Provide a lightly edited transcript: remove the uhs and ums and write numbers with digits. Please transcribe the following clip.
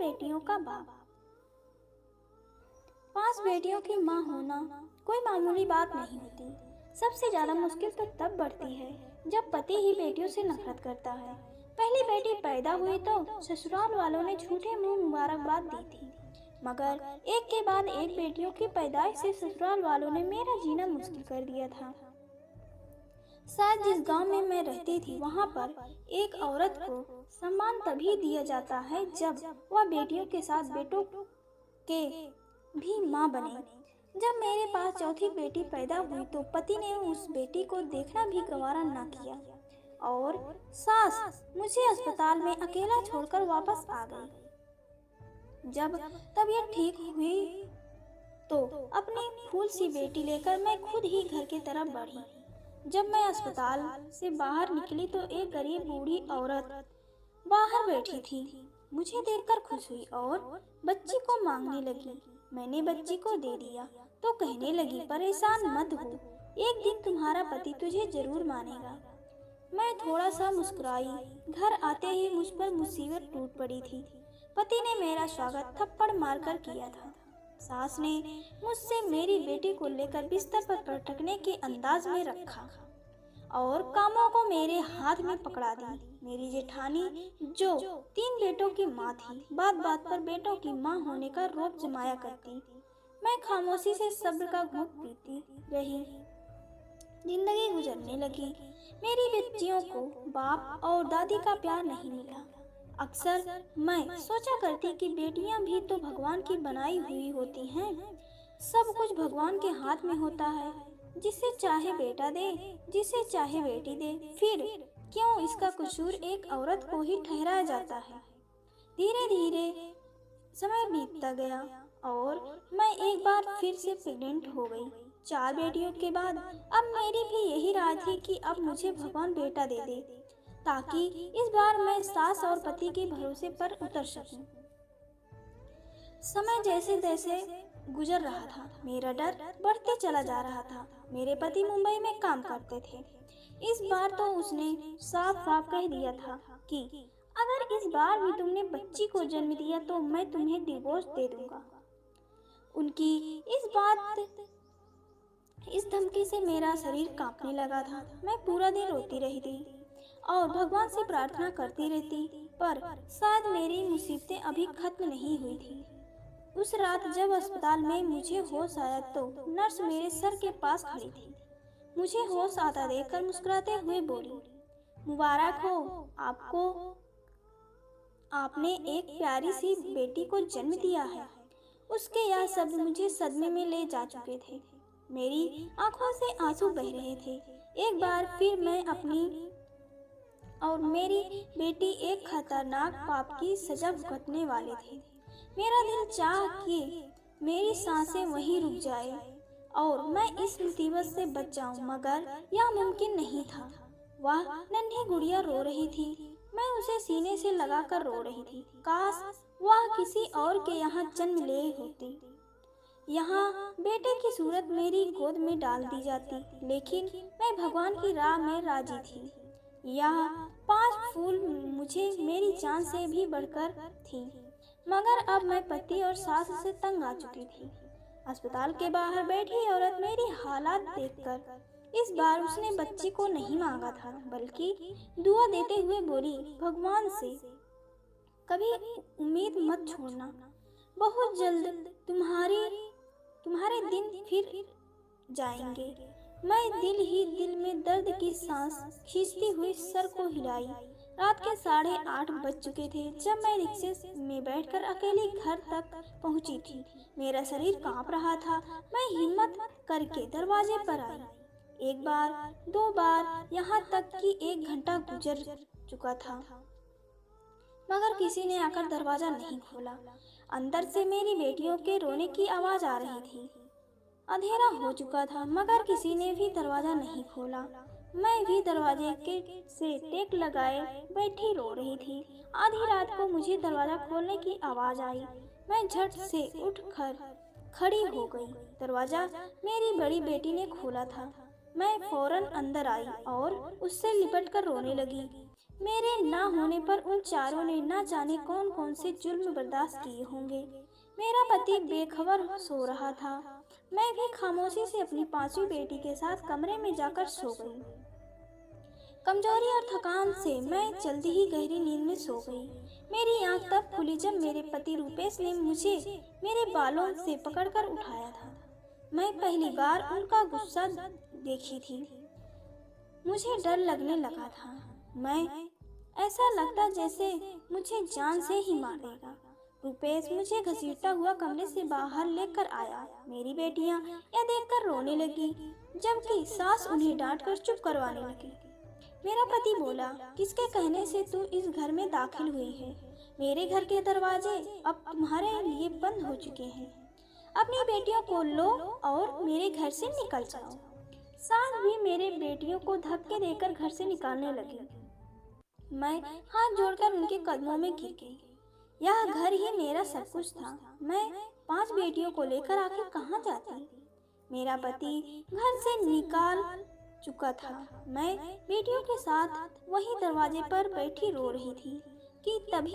बेटियों का बाप। 5 बेटियों की माँ होना कोई मामूली बात नहीं होती। सबसे ज्यादा मुश्किल तो तब बढ़ती है जब पति ही बेटियों से नफरत करता है। पहली बेटी पैदा हुई तो ससुराल वालों ने झूठे मुंह मुबारकबाद दी थी, मगर एक के बाद एक बेटियों की पैदाइश से ससुराल वालों ने मेरा जीना मुश्किल कर दिया था। शायद जिस गांव में मैं रहती थी वहां पर एक औरत को सम्मान तभी दिया जाता है जब वह बेटियों के साथ बेटों के भी माँ बने। जब मेरे पास चौथी बेटी पैदा हुई तो पति ने उस बेटी को देखना भी गवारा न किया और सास मुझे अस्पताल में अकेला छोड़कर वापस आ गई। जब तबीयत ठीक हुई तो अपनी फूल सी बेटी लेकर मैं खुद ही घर की तरफ बढ़ी। जब मैं अस्पताल से बाहर निकली तो एक गरीब बूढ़ी औरत बाहर बैठी थी। मुझे देखकर खुश हुई और बच्ची को मांगने लगी। मैंने बच्ची को दे दिया तो कहने लगी, परेशान मत हो, एक दिन तुम्हारा पति तुझे जरूर मानेगा। मैं थोड़ा सा मुस्कुराई। घर आते ही मुझ पर मुसीबत टूट पड़ी थी। पति ने मेरा स्वागत थप्पड़ मारकर किया था। सास ने मुझसे मेरी बेटी को लेकर बिस्तर पर पटकने के अंदाज में रखा और कामों को मेरे हाथ में पकड़ा दी। मेरी जेठानी जो 3 बेटों की माँ थी, बात बात पर बेटों की माँ होने का रोब जमाया करती। मैं खामोशी से सब्र का घूंट पीती रही। जिंदगी गुजरने लगी। मेरी बच्चियों को बाप और दादी का प्यार नहीं मिला। अक्सर मैं सोचा करती कि बेटियां भी तो भगवान की बनाई हुई होती हैं। सब कुछ भगवान के हाथ में होता है, जिसे चाहे बेटा दे, जिसे चाहे बेटी दे। फिर क्यों इसका कसूर एक औरत को ही ठहराया जाता है। धीरे धीरे समय बीतता गया और मैं एक बार फिर से प्रेग्नेंट हो गई। 4 बेटियों के बाद अब मेरी भी यही राय थी कि अब मुझे भगवान बेटा दे दे, ताकि इस बार मैं सास और पति के भरोसे पर उतर सकूं। समय जैसे जैसे गुजर रहा था, मेरा डर बढ़ते चला जा रहा था। मेरे पति मुंबई में काम करते थे। इस बार तो उसने साफ साफ कह दिया था कि अगर इस बार भी तुमने बच्ची को जन्म दिया तो मैं तुम्हें डिवोर्स दे दूंगा। उनकी इस धमकी से मेरा शरीर कांपने लगा था। मैं पूरा दिन रोती रही थी और भगवान से प्रार्थना करती रहती, पर शायद मेरी मुसीबतें अभी खत्म नहीं हुई थी। उस रात जब अस्पताल में मुझे होश आया तो नर्स मेरे सर के पास खड़ी थी। मुझे होश आता देखकर मुस्कुराते हुए बोली, मुबारक हो आपको, आपने एक प्यारी सी बेटी को जन्म दिया है। उसके यह शब्द मुझे सदमे में ले जा चुके थे। मेरी आंखों से आंसू बह रहे थे। एक बार फिर मैं अपनी और मेरी बेटी एक खतरनाक पाप की सजा भुगतने वाले थे। मेरा दिल चाह कि मेरी सांसें वहीं रुक जाए और मैं इस मुसीबत से बच जाऊं, मगर यह मुमकिन नहीं था। वह नन्ही गुड़िया रो रही थी। मैं उसे सीने से लगाकर रो रही थी। काश वह किसी और के यहाँ जन्म ले होती। यहाँ बेटे की सूरत मेरी गोद में डाल दी जाती, लेकिन मैं भगवान की राह में राजी थी। यह 5 फूल मुझे मेरी जान से भी बढ़कर थी, मगर अब मैं पति और सास से तंग आ चुकी थी। अस्पताल के बाहर बैठी औरत मेरी हालात देखकर इस बार उसने बच्ची को नहीं मांगा था, बल्कि दुआ देते हुए बोली, भगवान से कभी उम्मीद मत छोड़ना। बहुत जल्द तुम्हारे दिन फिर जाएंगे। मैं दिल में दर्द की सांस खींचती हुई सर को हिलाई। रात के 8:30 बज चुके थे जब मैं रिक्शे में बैठकर अकेली घर तक पहुंची थी। मेरा शरीर कांप रहा था। मैं हिम्मत करके दरवाजे पर आई। एक बार, 2 बार, यहाँ तक कि 1 घंटा गुजर चुका था, मगर किसी ने आकर दरवाजा नहीं खोला। अंदर से मेरी बेटियों के रोने की आवाज आ रही थी। अंधेरा हो चुका था, मगर किसी ने भी दरवाजा नहीं खोला। मैं भी दरवाजे से टेक लगाए बैठी रो रही थी। आधी रात को मुझे दरवाजा खोलने की आवाज आई। मैं झट से उठकर खड़ी हो गई। दरवाजा मेरी बड़ी बेटी ने खोला था। मैं फौरन अंदर आई और उससे लिपट कर रोने लगी। मेरे ना होने पर उन चारों ने ना जाने कौन कौन से जुल्म बर्दाश्त किए होंगे। मेरा पति बेखबर सो रहा था। मैं भी खामोशी से अपनी पांचवी बेटी के साथ कमरे में जाकर सो गई। कमजोरी और थकान से मैं जल्दी ही गहरी नींद में सो गई। मेरी आंख तब खुली जब मेरे पति रूपेश ने मुझे मेरे बालों से पकड़कर उठाया था। मैं पहली बार उनका गुस्सा देखी थी। मुझे डर लगने लगा था। मैं ऐसा लगता जैसे मुझे जान से ही मार देगा। रूपेश मुझे घसीटता हुआ कमरे से बाहर लेकर आया। मेरी बेटियां यह देखकर रोने लगी, जबकि सास उन्हें डांटकर चुप करवाने लगी। मेरा पति बोला, किसके कहने से तू इस घर में दाखिल हुई है? मेरे घर के दरवाजे अब तुम्हारे लिए बंद हो चुके हैं। अपनी बेटियों को लो और मेरे घर से निकल जाओ। सास भी मेरे बेटियों को धक्के देकर घर से निकालने लगी। मैं हाथ जोड़कर उनके कदमों में गिर गई। यह घर ही मेरा सब कुछ था। मैं 5 बेटियों को लेकर आखिर कहाँ जाती? मेरा पति घर से निकाल चुका था। मैं बेटियों के साथ वही दरवाजे पर बैठी रो रही थी कि तभी